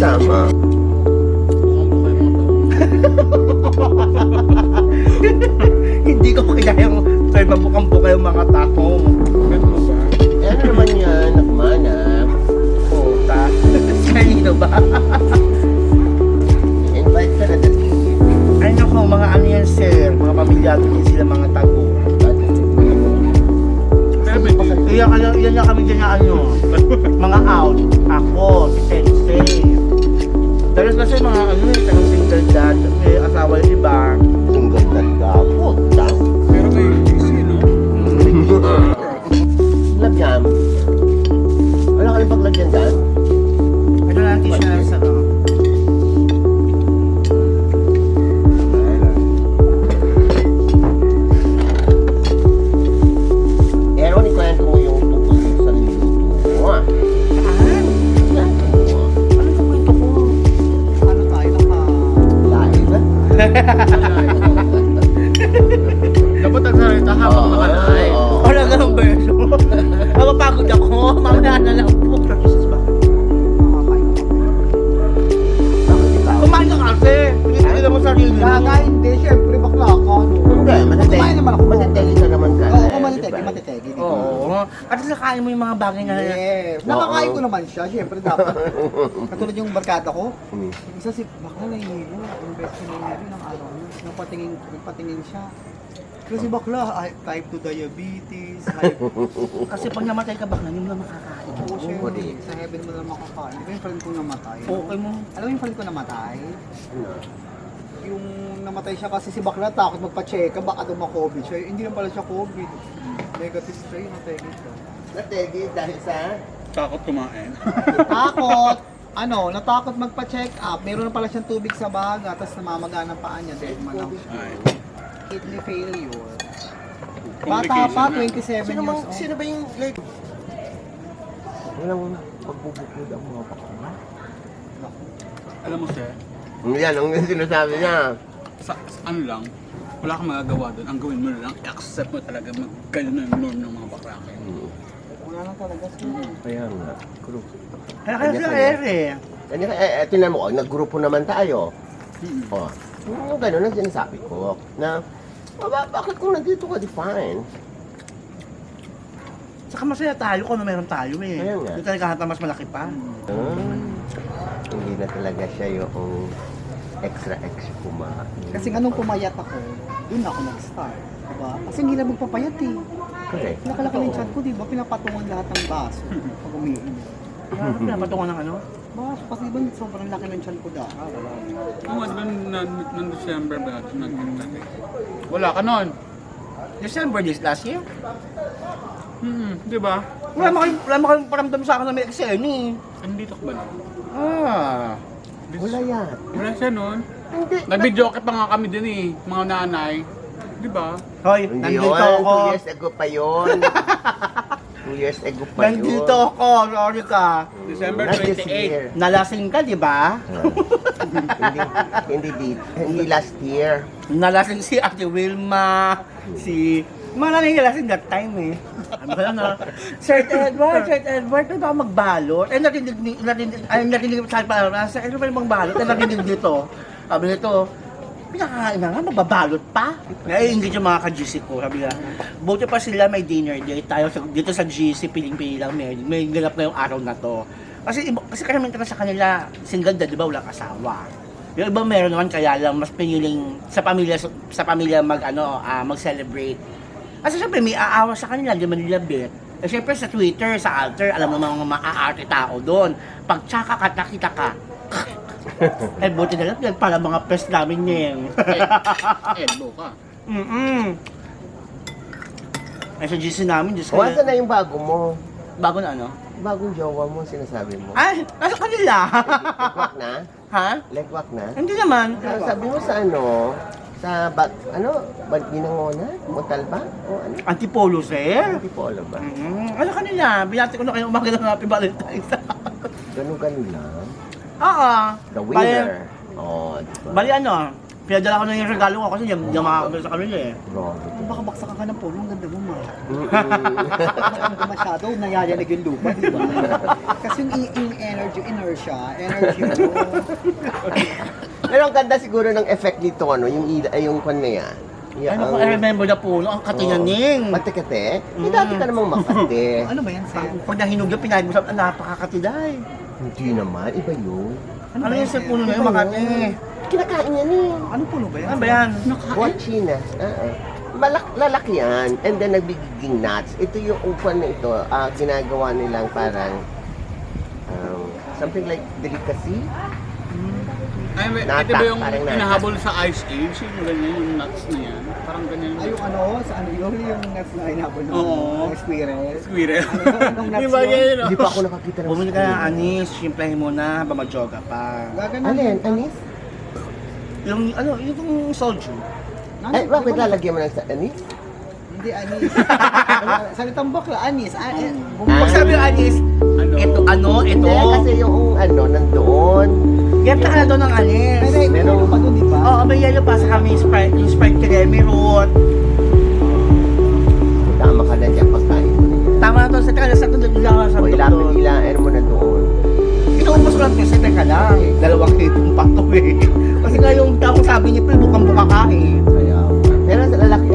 kasama. Hindi ko kaya yung try mabukang-buka yung mga tao. Ganun ba? Eh, ano naman yan, nakmana? Puta. Kanino ba? Invite ka na dali. Ay naku, mga ano yan sir, mga pamilyado din sila mga tago. Pero may Iyan na kami dyan na ano, mga out. Ako, si Sensei. Dahil kasi mga ano eh, tanong single dad, may asawa yung iba. Single dad ka. Puta. pero may GC, no? Lagyan. Wala kayong paglagyan dyan? Ito na natin siya sa Aaron, ikwento mo yung tungkol sa niluto mo. Saan? Ikwento mo. Ano yung kwento ko? Ano tayo Live? Dapat nagsalita habang nakalay. Oo. Wala ganong version. Mapapagod ako, mamaya na lang po. Jesus ba? Bakit ikaw? Kumain ka kasi. Pinipili mo sarili mo. Gaga, hindi. Siyempre, bakla ako. Hindi, Kumain naman ako. matategi ka naman ka. Oo, matitegi, matitegi. Oo. At nakain mo yung mga bagay na... Yes. Nakakain ko naman siya. Siyempre, dapat. Katulad yung barkada ko. Yung isa si bakla na hinilo. Yung best friend na hinilo ng araw. Nagpatingin siya. Kasi bakla, type 2 diabetes, Kasi pag namatay ka bakla, yun lang makakain. Oo, syempre. Sa heaven mo lang makakain. Di ba yung friend ko namatay? Okay mo. Alam mo yung friend ko namatay? Ano? Yung namatay siya kasi si bakla takot magpa-check baka daw ma-COVID siya. Hindi lang pala siya COVID. Negative siya yun, nategi siya. Nategi dahil sa... Takot kumain. Takot! Natakot magpa-check up. Meron na pala siyang tubig sa baga, tapos namamaga ng paa niya. Dead man lang siya. Ay. Kidney failure. Bata pa, 27 Sino, years old. sino ba yung like... Walang pagbubukod ang mga bakla. Alam mo, sir, Yan, ang sinasabi niya. sa ano lang, wala kang magagawa doon. Ang gawin mo lang, accept mo talaga magkaroon ng norm ng mga bakrake. Wala lang talaga siya. Kaya nga, group. Kaya kayo sila ere. Kanya, tinan mo, naggrupo naman tayo. Mm. O, yung gano'n ang sinasabi ko, na, bakit kung nandito ka, define? Saka masaya tayo kung ano meron tayo eh. Kaya nga. Hindi tayo naghahanap mas malaki pa. Hindi na talaga siya yung extra kumain. Kasi anong pumayat ako, doon ako nag-start. Diba? Kasi hindi na magpapayat eh. Correct. Nakalaki ng chat ko, diba? Pinapatungan lahat ng baso pag umiinom. Ano pinapatungan ng ano? Baso, kasi diba sobrang laki ng chat ko dahil. Wala. Oo nga, noong December ba ito nag-nag wala ka nun. December this last year? Di ba? Wala mo kayong paramdam sa akin na may eksena eh. Nandito ka ba nun? Ah. Wala yan. Wala siya nun. Hindi. Nag-video pa nga kami din eh, mga nanay. Di ba? Hoy, Hindi nandito yun. ako. 2 years ago pa yun. 2 years ago pa yun. Nandito ako, sorry ka. December Not this 28. year. Nalasing ka, di ba? Hindi last year. Nalasing si Ate Wilma, si... Maraming nalasing that time eh. Ano ka na? Sir Edward, may ba magbalot? Narinig sa parang, Sir Edward, may magbalot? Narinig dito. Sabi nito, pinakakain na nga, magbabalot pa. Ngayon, hindi yung mga ka-GC ko. Sabi nga, buti pa sila may dinner date. Tayo dito sa GC, piling-pili lang. May ganap na yung araw na to. Kasi karamihan na sa kanila, single dad, di ba, walang asawa. Yung iba meron naman, kaya lang mas piniling sa pamilya mag-celebrate. Kasi syempre may aawa sa kanila, di man nila bet. Eh syempre sa Twitter, sa altar, alam mo mga maaarte tao doon. Pag tsaka ka, nakita ka. Eh buti na lang, yan pala mga pest namin yan. Elbow ka. Ay sa GC namin, Diyos ko. Wasan na yung bago mo? Bago na ano? Bagong jowa mo, sinasabi mo. Ay, nasa kanila. Legwak na? Ha? Legwak na? Hindi naman. Sabi mo sa Ginangona? Montalba? O ano? Antipolo, sir. Antipolo ba? Ano kanila? Binati ko na kayo umaga ng Happy Valentine's. Ganun lang. Oo. The winner. Oh, diba? Bali ano, Pinadala ko na yung regalo ko kasi hindi makakabili sa kanila eh. Grabe. Baka baksakan ka ng puno, ang ganda mo, ma. Mm-mm. Hindi masyado, nayayanig yung lupa, di ba? Kasi yung energy mo. Pero ang ganda siguro ng effect nito, ano, yung kwan na yan. Ano ko, I remember na puno, ang katinganing. Matikate? Dati ka namang makate. Ano ba yan, sir? Pag nahinog yung pinahid mo sa napakakatiday. Hindi naman, iba yun. Ano yung sa puno na yung Makati? Kinakain yan eh. Ano puno ba yan? Ano ba yan? Guachina. Lalaki yan. And then nagbigiging nuts. Ito yung upan na ito. Ginagawa nilang parang something like delicacy. Ay, Nata, ito ba yung parang nata. hinahabol sa Ice Age? Yung ganyan, yung nuts na yan. Parang ganyan. Ay, yung ano, sa ano yun, yung nuts na inabon ng Oo. squirrel. Squirrel. Anong nuts Di ba yun? ganyan, no? Hindi pa ako nakakita ng Bumili ka ng anis, simplahin mo na habang mag-yoga pa. Gaganon. Alin? Anis? Yung soju. Ay, bakit lalagyan mo ng anis? Hindi, anis. Salitang bakla, anis. Pag sabi yung anis, Ano? ito. Hindi, kasi yung nandoon. Get na ka na doon ng anis. May Merong- pa doon, di ba? Oo, may yellow pa sa kami, yung Sprite Creme root. Tama ka na dyan pagkain mo na yan. Tama na to, sa kanila sa doon lang sa O doktor. ilain mo na doon. Inuubos ko lang kasi teka lang. 2 kitong pa to eh. Kasi nga yung tao sabi niya, pero bukang buka ka eh. Kaya, pero sa lalaki